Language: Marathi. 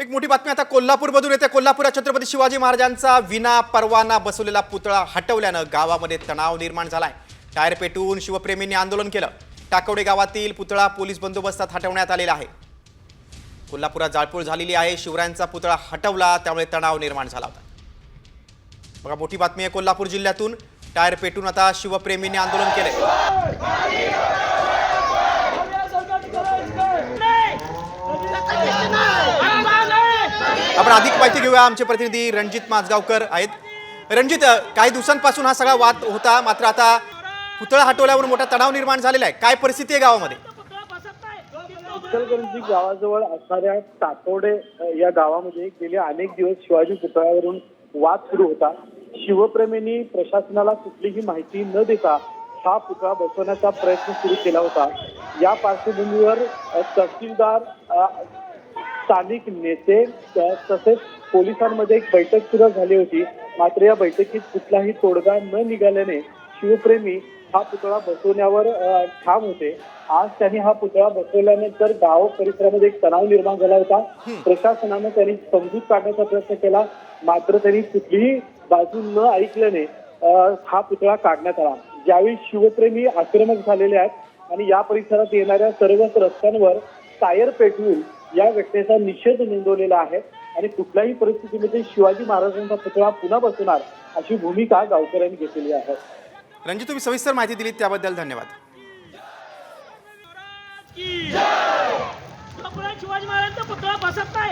एक मोठी बातमी आता कोल्हापूरमधून येते। कोल्हापुरात छत्रपती शिवाजी महाराजांचा विना परवाना बसवलेला पुतळा हटवल्यानं गावामध्ये तणाव निर्माण झालाय। टायर पेटवून शिवप्रेमींनी आंदोलन केलं। टाकवडे गावातील पुतळा पोलीस बंदोबस्तात हटवण्यात आलेला आहे। कोल्हापुरात जाळपोळ झालेली आहे। शिवरायांचा पुतळा हटवला त्यामुळे तणाव निर्माण झाला होता। बघा मोठी बातमी आहे कोल्हापूर जिल्ह्यातून। टायर पेटवून आता शिवप्रेमींनी आंदोलन केलंय। आपण अधिक माहिती घेऊया। आमचे प्रतिनिधी रणजित माजगावकर आहेत। रणजित, काही दिवसांपासून हा सगळा वाद होता, मात्र आता पुतळा हटवल्यावर मोठा तणाव निर्माण झालेला आहे। काय परिस्थिती आहे गावामध्ये? इचलकरंजी गावाजवळ असणाऱ्या टाकवडे या गावामध्ये गेले अनेक दिवस शिवाजी पुतळ्यावरून वाद सुरू होता। शिवप्रेमींनी प्रशासनाला कुठलीही माहिती न देता हा पुतळा बसवण्याचा प्रयत्न सुरू केला होता। या पार्श्वभूमीवर तहसीलदार, स्थानिक नेते तसेच पोलिसांमध्ये एक बैठक सुरू झाली होती। मात्र या बैठकीत कुठलाही तोडगा न निघाल्याने शिवप्रेमी हा पुतळा बसवण्यावर ठाम होते। आज त्यांनी हा पुतळा बसवल्यानंतर गाव परिसरामध्ये एक तणाव निर्माण झाला होता। प्रशासनानं त्यांनी समजूत काढण्याचा प्रयत्न केला, मात्र त्यांनी कुठलीही बाजू न ऐकल्याने हा पुतळा काढण्यात आला। ज्यावेळी शिवप्रेमी आक्रमक झालेले आहेत आणि या परिसरात येणाऱ्या सर्वच रस्त्यांवर टायर पेटवून या घटनेचा निषेध नोंदवलेला आहे आणि कुठल्याही परिस्थितीमध्ये शिवाजी महाराजांचा पुतळा पुन्हा बसवणार अशी भूमिका गावकऱ्यांनी घेतलेली आहे। रणजित, तुम्ही सविस्तर माहिती दिली त्याबद्दल धन्यवाद। शिवाजी महाराजांचा पुतळा बसत नाही।